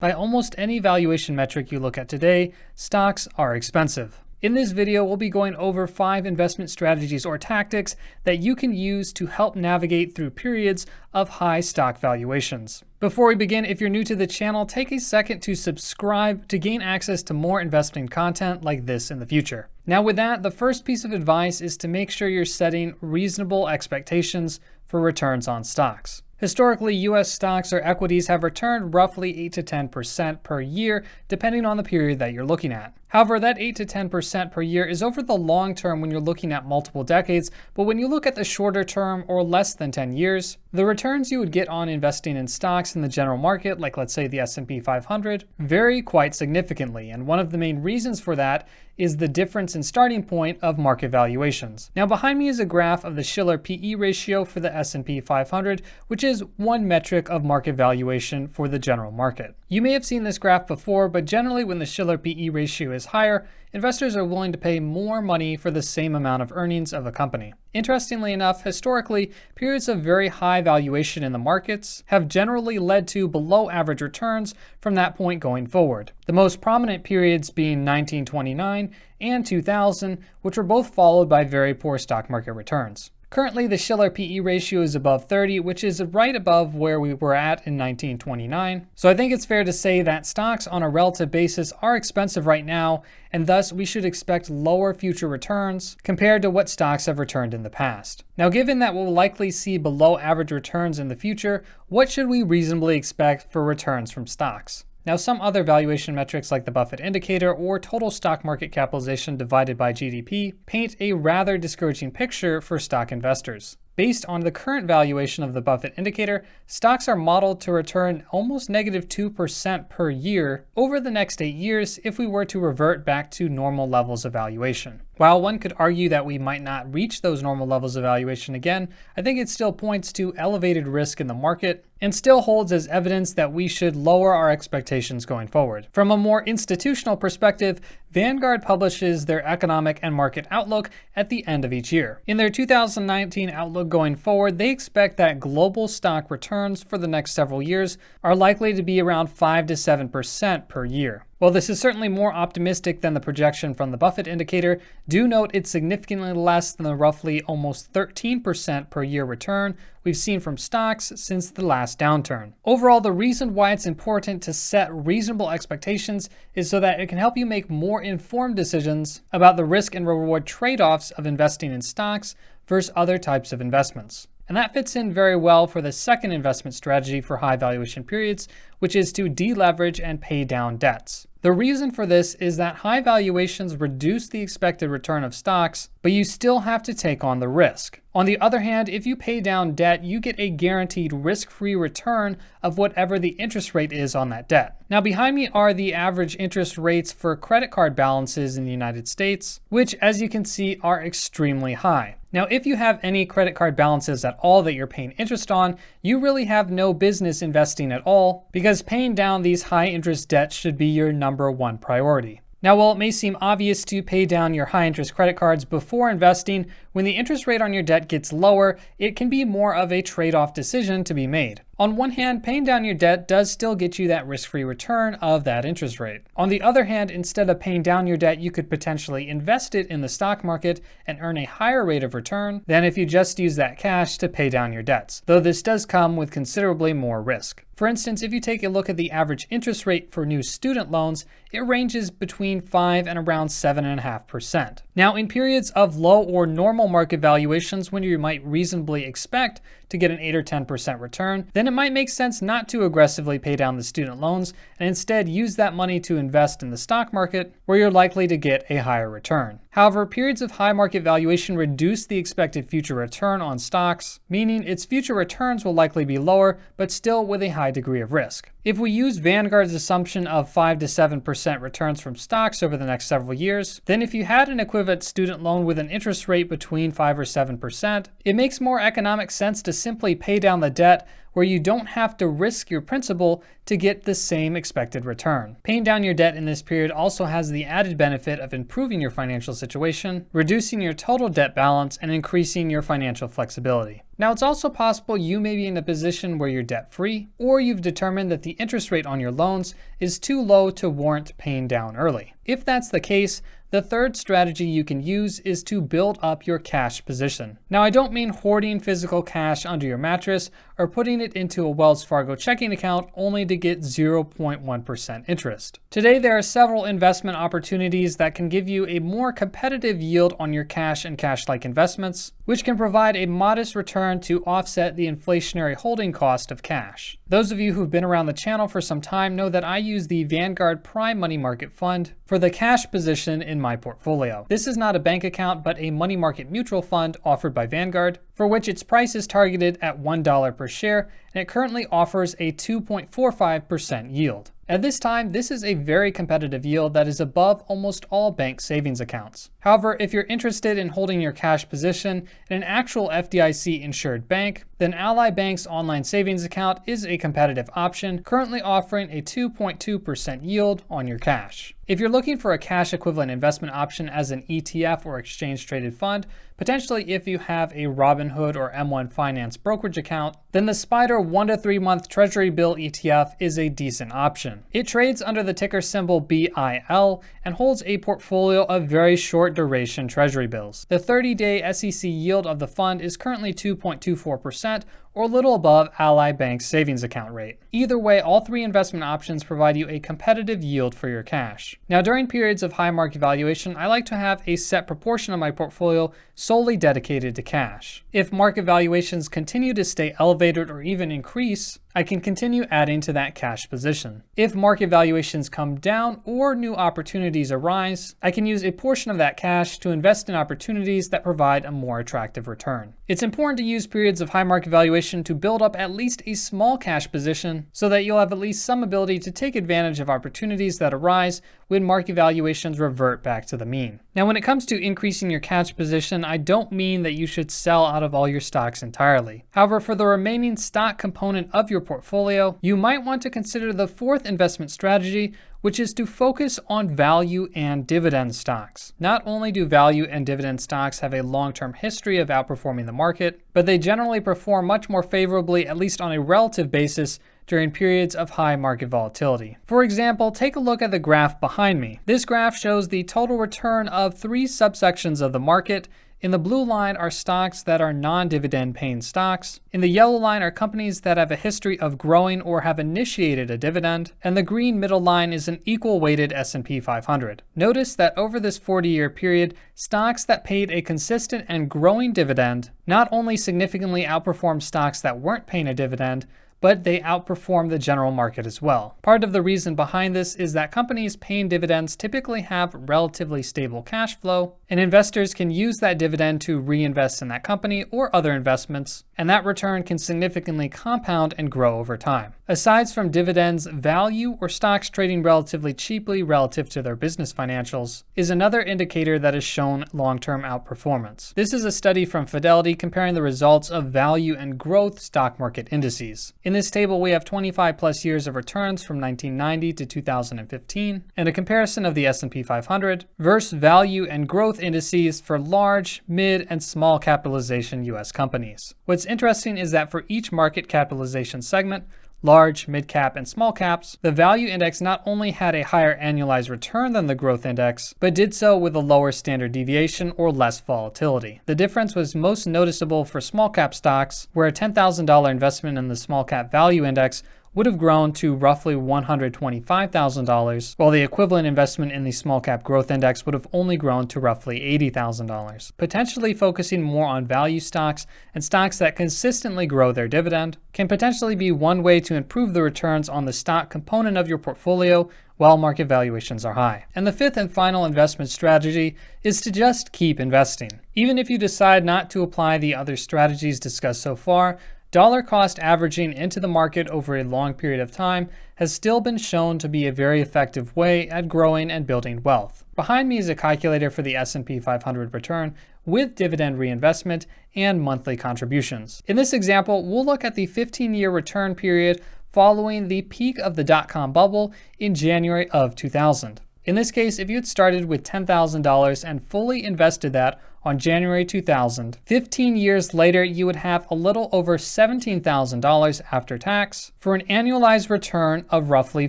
By almost any valuation metric you look at today, stocks are expensive. In this video, we'll be going over 5 investment strategies or tactics that you can use to help navigate through periods of high stock valuations. Before we begin, if you're new to the channel, take a second to subscribe to gain access to more investing content like this in the future. Now with that, the first piece of advice is to make sure you're setting reasonable expectations for returns on stocks. Historically, US stocks or equities have returned roughly 8 to 10% per year, depending on the period that you're looking at. However, that 8 to 10% per year is over the long term when you're looking at multiple decades, but when you look at the shorter term or less than 10 years, the returns you would get on investing in stocks in the general market, like let's say the S&P 500, vary quite significantly. And one of the main reasons for that is the difference in starting point of market valuations. Now behind me is a graph of the Shiller PE ratio for the S&P 500, which is one metric of market valuation for the general market. You may have seen this graph before, but generally when the Shiller PE ratio is higher, investors are willing to pay more money for the same amount of earnings of a company. Interestingly enough, historically, periods of very high valuation in the markets have generally led to below average returns from that point going forward. The most prominent periods being 1929 and 2000, which were both followed by very poor stock market returns. Currently, the Shiller PE ratio is above 30, which is right above where we were at in 1929. So I think it's fair to say that stocks on a relative basis are expensive right now, and thus we should expect lower future returns compared to what stocks have returned in the past. Now, given that we'll likely see below average returns in the future, what should we reasonably expect for returns from stocks? Now, some other valuation metrics like the Buffett indicator or total stock market capitalization divided by GDP paint a rather discouraging picture for stock investors. Based on the current valuation of the Buffett indicator, stocks are modeled to return almost negative 2% per year over the next 8 years if we were to revert back to normal levels of valuation. While one could argue that we might not reach those normal levels of valuation again, I think it still points to elevated risk in the market and still holds as evidence that we should lower our expectations going forward. From a more institutional perspective, Vanguard publishes their economic and market outlook at the end of each year. In their 2019 outlook going forward, they expect that global stock returns for the next several years are likely to be around 5 to 7% per year. While this is certainly more optimistic than the projection from the Buffett indicator, do note it's significantly less than the roughly almost 13% per year return we've seen from stocks since the last downturn. Overall, the reason why it's important to set reasonable expectations is so that it can help you make more informed decisions about the risk and reward trade-offs of investing in stocks versus other types of investments. And that fits in very well for the second investment strategy for high valuation periods, which is to deleverage and pay down debts. The reason for this is that high valuations reduce the expected return of stocks, but you still have to take on the risk. On the other hand, if you pay down debt, you get a guaranteed risk-free return of whatever the interest rate is on that debt. Now behind me are the average interest rates for credit card balances in the United States, which as you can see are extremely high. Now, if you have any credit card balances at all that you're paying interest on, you really have no business investing at all because paying down these high interest debts should be your number one priority. Now, while it may seem obvious to pay down your high interest credit cards before investing, when the interest rate on your debt gets lower, it can be more of a trade-off decision to be made. On one hand, paying down your debt does still get you that risk-free return of that interest rate. On the other hand, instead of paying down your debt, you could potentially invest it in the stock market and earn a higher rate of return than if you just use that cash to pay down your debts, though this does come with considerably more risk. For instance, if you take a look at the average interest rate for new student loans, it ranges between 5 and around 7.5%. Now, in periods of low or normal market valuations when you might reasonably expect to get an 8 or 10% return, then it might make sense not to aggressively pay down the student loans and instead use that money to invest in the stock market where you're likely to get a higher return. However, periods of high market valuation reduce the expected future return on stocks, meaning its future returns will likely be lower, but still with a high degree of risk. If we use Vanguard's assumption of 5 to 7% returns from stocks over the next several years, then if you had an equivalent student loan with an interest rate between 5 or 7%, it makes more economic sense to simply pay down the debt where you don't have to risk your principal to get the same expected return. Paying down your debt in this period also has the added benefit of improving your financial situation, reducing your total debt balance, and increasing your financial flexibility. Now, it's also possible you may be in a position where you're debt-free, or you've determined that the interest rate on your loans is too low to warrant paying down early. If that's the case, the third strategy you can use is to build up your cash position. Now, I don't mean hoarding physical cash under your mattress or putting it into a Wells Fargo checking account only to get 0.1% interest. Today, there are several investment opportunities that can give you a more competitive yield on your cash and cash-like investments, which can provide a modest return to offset the inflationary holding cost of cash. Those of you who've been around the channel for some time know that I use the Vanguard Prime Money Market Fund for the cash position in my portfolio. This is not a bank account, but a money market mutual fund offered by Vanguard, for which its price is targeted at $1 per share, and it currently offers a 2.45% yield. At this time, this is a very competitive yield that is above almost all bank savings accounts. However, if you're interested in holding your cash position in an actual FDIC insured bank, then Ally Bank's online savings account is a competitive option, currently offering a 2.2% yield on your cash. If you're looking for a cash equivalent investment option as an ETF or exchange traded fund, potentially if you have a Robinhood or M1 Finance brokerage account, then the SPDR 1 to 3 month Treasury bill ETF is a decent option. It trades under the ticker symbol BIL and holds a portfolio of very short duration Treasury bills. The 30-day SEC yield of the fund is currently 2.24%, or a little above Ally Bank's savings account rate. Either way, all three investment options provide you a competitive yield for your cash. Now, during periods of high market valuation, I like to have a set proportion of my portfolio solely dedicated to cash. If market valuations continue to stay elevated or even increase, I can continue adding to that cash position. If market valuations come down or new opportunities arise, I can use a portion of that cash to invest in opportunities that provide a more attractive return. It's important to use periods of high market valuation to build up at least a small cash position so that you'll have at least some ability to take advantage of opportunities that arise when market valuations revert back to the mean. Now, when it comes to increasing your cash position, I don't mean that you should sell out of all your stocks entirely. However, for the remaining stock component of your portfolio, you might want to consider the fourth investment strategy, which is to focus on value and dividend stocks. Not only do value and dividend stocks have a long-term history of outperforming the market, but they generally perform much more favorably, at least on a relative basis, during periods of high market volatility. For example, take a look at the graph behind me. This graph shows the total return of three subsections of the market. In the blue line are stocks that are non-dividend paying stocks. In the yellow line are companies that have a history of growing or have initiated a dividend. And the green middle line is an equal weighted S&P 500. Notice that over this 40-year period, stocks that paid a consistent and growing dividend not only significantly outperformed stocks that weren't paying a dividend, but they outperform the general market as well. Part of the reason behind this is that companies paying dividends typically have relatively stable cash flow, and investors can use that dividend to reinvest in that company or other investments, and that return can significantly compound and grow over time. Aside from dividends, value or stocks trading relatively cheaply relative to their business financials is another indicator that has shown long-term outperformance. This is a study from Fidelity comparing the results of value and growth stock market indices. In this table, we have 25 plus years of returns from 1990 to 2015, and a comparison of the S&P 500 versus value and growth indices for large, mid, and small capitalization US companies. What's interesting is that for each market capitalization segment, large, mid-cap, and small caps, the value index not only had a higher annualized return than the growth index, but did so with a lower standard deviation or less volatility. The difference was most noticeable for small cap stocks, where a $10,000 investment in the small cap value index would have grown to roughly $125,000, while the equivalent investment in the small cap growth index would have only grown to roughly $80,000. Potentially focusing more on value stocks and stocks that consistently grow their dividend can potentially be one way to improve the returns on the stock component of your portfolio while market valuations are high. And the fifth and final investment strategy is to just keep investing. Even if you decide not to apply the other strategies discussed so far, dollar cost averaging into the market over a long period of time has still been shown to be a very effective way at growing and building wealth. Behind me is a calculator for the S&P 500 return with dividend reinvestment and monthly contributions. In this example, we'll look at the 15-year return period following the peak of the dot-com bubble in January of 2000. In this case, if you had started with $10,000 and fully invested that on January 2000. 15 years later, you would have a little over $17,000 after tax for an annualized return of roughly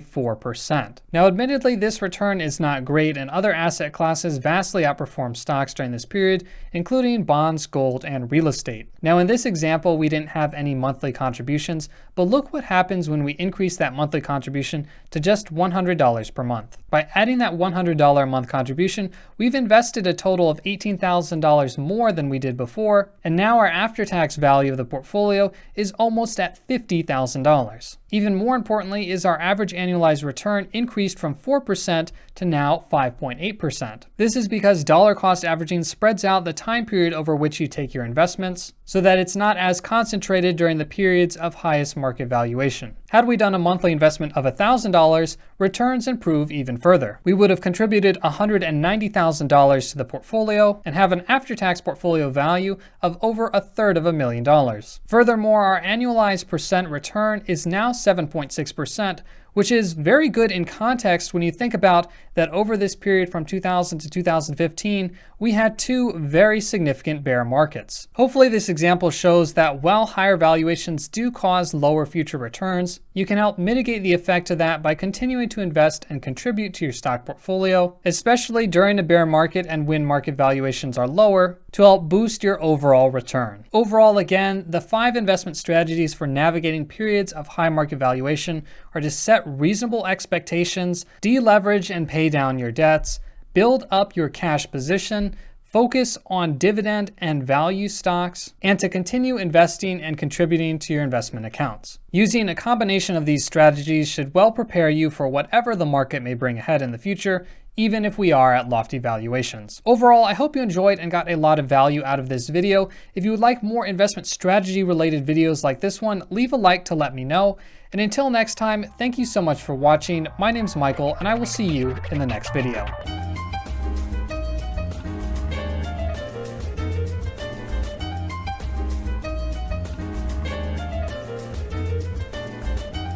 4%. Now, admittedly, this return is not great, and other asset classes vastly outperformed stocks during this period, including bonds, gold, and real estate. Now, in this example, we didn't have any monthly contributions, but look what happens when we increase that monthly contribution to just $100 per month. By adding that $100 a month contribution, we've invested a total of $18,000 more than we did before, and now our after-tax value of the portfolio is almost at $50,000. Even more importantly is our average annualized return increased from 4% to now 5.8%. This is because dollar cost averaging spreads out the time period over which you take your investments so that it's not as concentrated during the periods of highest market valuation. Had we done a monthly investment of $1,000, returns improve even further. We would have contributed $190,000 to the portfolio and have an after-tax portfolio value of over $333,000. Furthermore, our annualized percent return is now 7.6%, which is very good in context when you think about that over this period from 2000 to 2015, we had two very significant bear markets. Hopefully this example shows that while higher valuations do cause lower future returns, you can help mitigate the effect of that by continuing to invest and contribute to your stock portfolio, especially during a bear market and when market valuations are lower, to help boost your overall return. Overall, again, the 5 investment strategies for navigating periods of high market valuation are to set reasonable expectations, deleverage and pay down your debts, build up your cash position, focus on dividend and value stocks, and to continue investing and contributing to your investment accounts. Using a combination of these strategies should well prepare you for whatever the market may bring ahead in the future, even if we are at lofty valuations. Overall, I hope you enjoyed and got a lot of value out of this video. If you would like more investment strategy related videos like this one, leave a like to let me know. And until next time, thank you so much for watching. My name's Michael, and I will see you in the next video.